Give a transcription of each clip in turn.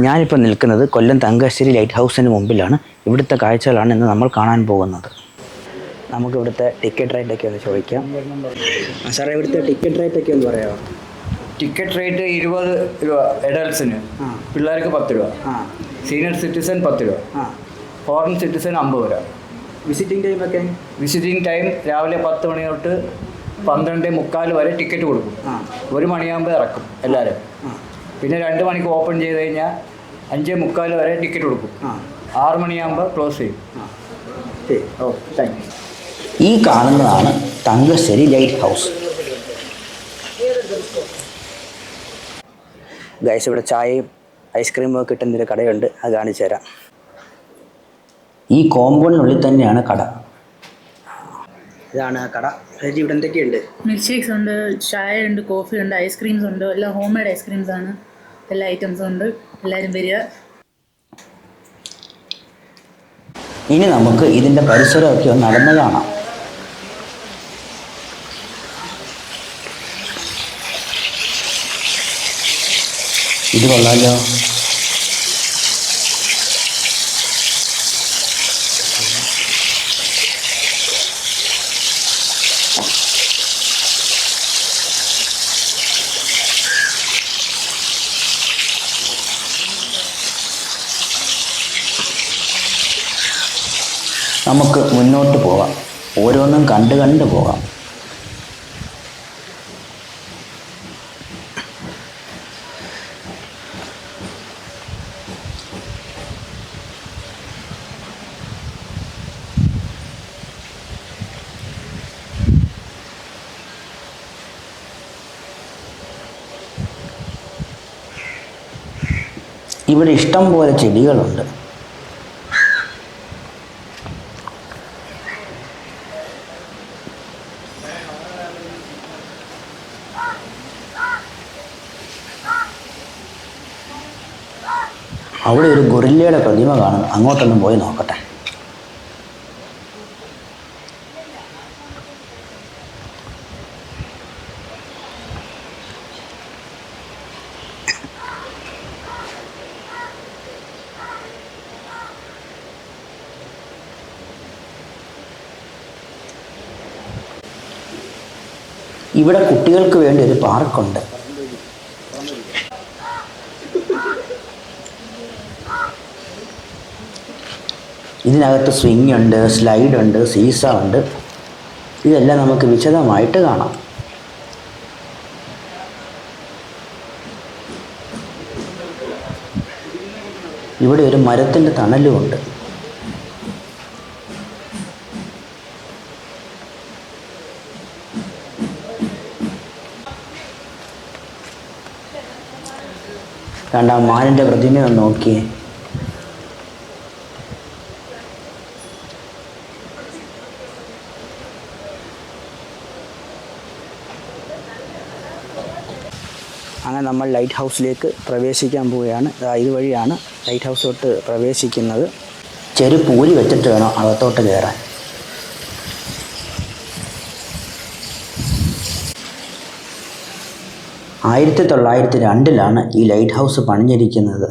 ഞാനിപ്പോൾ നിൽക്കുന്നത് കൊല്ലം തങ്കശ്ശേരി ലൈറ്റ് ഹൗസിന് മുമ്പിലാണ്. ഇവിടുത്തെ കാഴ്ചകളാണ് ഇന്ന് നമ്മൾ കാണാൻ പോകുന്നത്. നമുക്ക് ഇവിടുത്തെ ടിക്കറ്റ് റേറ്റൊക്കെ ഒന്ന് ചോദിക്കാം. സാറേ, ഇവിടുത്തെ ടിക്കറ്റ് റേറ്റൊക്കെ ഒന്ന് പറയാമോ? ടിക്കറ്റ് റേറ്റ് 20 രൂപ അഡൽട്ട്സിന്, പിള്ളേർക്ക് 10 രൂപ, സീനിയർ സിറ്റിസൺ 10 രൂപ, ഫോറിൻ സിറ്റിസൺ 50 രൂപ. വിസിറ്റിംഗ് ടൈമൊക്കെ? വിസിറ്റിംഗ് ടൈം രാവിലെ 10 മണി തൊട്ട് 12:45 വരെ ടിക്കറ്റ് കൊടുക്കും. 1 മണിയാകുമ്പോൾ ഇറക്കും എല്ലാവരും. പിന്നെ 2 മണിക്ക് ഓപ്പൺ ചെയ്ത് കഴിഞ്ഞാൽ 5:45 വരെ ടിക്കറ്റ് കൊടുക്കും. 6 മണിയാകുമ്പോൾ ക്ലോസ് ചെയ്യും. ഓ, താങ്ക് യു. ഈ കാണുന്നതാണ് തങ്കശ്ശേരി ലൈറ്റ് ഹൗസ്. ഗൈസ്, ഇവിടെ ചായയും ഐസ്ക്രീമും ഒക്കെ കിട്ടുന്നൊരു കടയുണ്ട്, അത് കാണിച്ചു തരാം. ഈ കോമ്പൗണ്ടിനുള്ളിൽ തന്നെയാണ് കട. ഇതാണ് ആ കട. ഇവിടെ എന്തൊക്കെയുണ്ട്? മിൽക്ക് ഷേക്സ് ഉണ്ട്, ചായ ഉണ്ട്, കോഫി ഉണ്ട്, ഐസ്ക്രീംസ് ഉണ്ട്. എല്ലാം ഹോം മെയ്ഡ് ഐസ്ക്രീംസ് ആണ്. എല്ലാ ഐറ്റംസും ഉണ്ട്. എല്ലാവരും വരിക. ഇനി നമുക്ക് ഇതിൻ്റെ പരിസരമൊക്കെ ഒന്ന് നടന്ന് കാണാം. ഇത് കൊള്ളാലോ. നമുക്ക് മുന്നോട്ട് പോകാം. ഓരോന്നും കണ്ട് പോകാം. ഇവിടെ ഇഷ്ടം പോലെ ചെടികളുണ്ട്. അവിടെ ഒരു ഗൊറില്ലയുടെ പ്രതിമ കാണുന്നു. അങ്ങോട്ടൊന്നും പോയി നോക്കട്ടെ. ഇവിടെ കുട്ടികൾക്ക് വേണ്ടി ഒരു പാർക്കുണ്ട്. ഇതിനകത്ത് സ്വിങ് ഉണ്ട്, സ്ലൈഡ് ഉണ്ട്, സീസ ഉണ്ട്. ഇതെല്ലാം നമുക്ക് വിശദമായിട്ട് കാണാം. ഇവിടെ ഒരു മരത്തിൻ്റെ തണലുമുണ്ട്. രണ്ടാം മാനിൻ്റെ പ്രതിമയൊന്ന് നോക്കിയേ. അങ്ങനെ നമ്മൾ ലൈറ്റ് ഹൗസിലേക്ക് പ്രവേശിക്കാൻ പോവുകയാണ്. ഇതുവഴിയാണ് ലൈറ്റ് ഹൗസിലോട്ട് പ്രവേശിക്കുന്നത്. ചെരുപ്പ് ഊരി വെച്ചിട്ട് വേണം അകത്തോട്ട് കയറാൻ. ാണ് 1902 ഈ ലൈറ്റ് ഹൗസ് പണിഞ്ഞിരിക്കുന്നത്.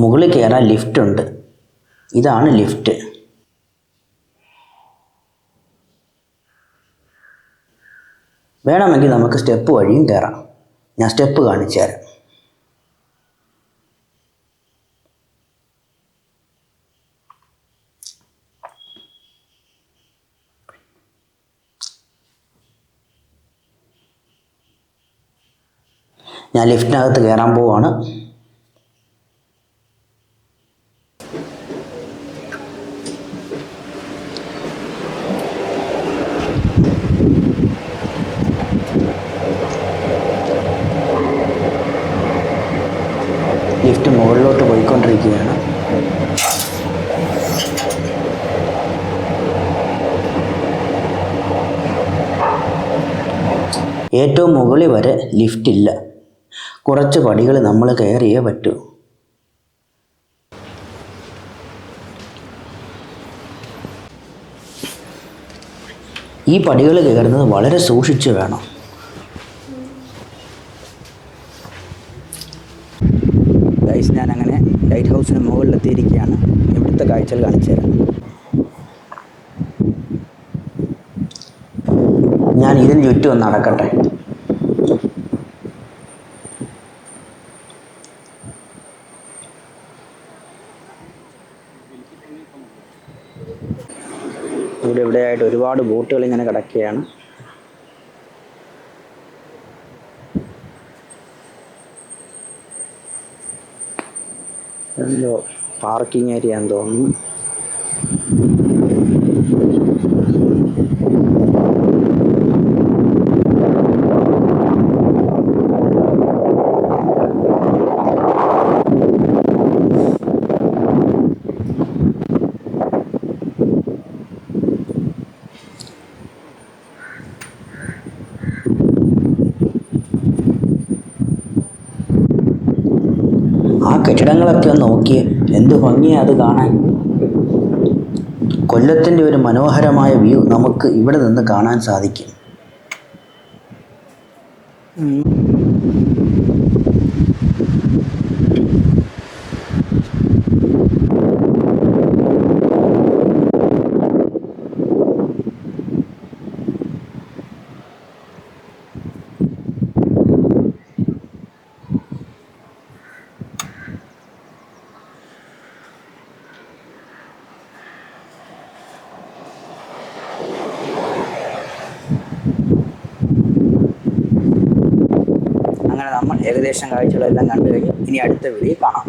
മുകളിൽ കയറാൻ ലിഫ്റ്റ് ഉണ്ട്. ഇതാണ് ലിഫ്റ്റ്. വേണമെങ്കിൽ നമുക്ക് സ്റ്റെപ്പ് വഴിയും കയറാം. ഞാൻ സ്റ്റെപ്പ് കാണിച്ചു തരാം. ഞാൻ ലിഫ്റ്റിനകത്ത് കയറാൻ പോവാണ്. ലിഫ്റ്റ് മുകളിലോട്ട് പോയിക്കൊണ്ടിരിക്കുകയാണ്. ഏറ്റവും മുകളിൽ വരെ ലിഫ്റ്റില്ല. കുറച്ച് പടികൾ നമ്മൾ കയറിയേ പറ്റൂ. ഈ പടികൾ കയറുന്നത് വളരെ സൂക്ഷിച്ച് വേണം. ഗൈസ്, ഞാൻ അങ്ങനെ ലൈറ്റ് ഹൗസിന് മുകളിലെത്തിയിരിക്കുകയാണ്. ഇവിടുത്തെ കാഴ്ചകൾ കാണിച്ചു തരാം. ഞാൻ ഇതിന് ചുറ്റും ഒന്ന് നടക്കട്ടെ. ഇവിടെയായിട്ട് ഒരുപാട് ബോട്ടുകൾ ഇങ്ങനെ കിടക്കുകയാണ്. എന്തോ പാർക്കിംഗ് ഏരിയ എന്ന് തോന്നുന്നു. ആ കെട്ടിടങ്ങളൊക്കെ ഒന്ന് നോക്കിയേ, എന്ത് ഭംഗിയാണ് അത് കാണാൻ. കൊല്ലത്തിൻ്റെ ഒരു മനോഹരമായ വ്യൂ നമുക്ക് ഇവിടെ നിന്ന് കാണാൻ സാധിക്കും. അങ്ങനെ നമ്മൾ ഏകദേശം കാഴ്ചകളെല്ലാം കണ്ടു കഴിഞ്ഞ് ഇനി അടുത്ത വീഡിയോ കാണാം.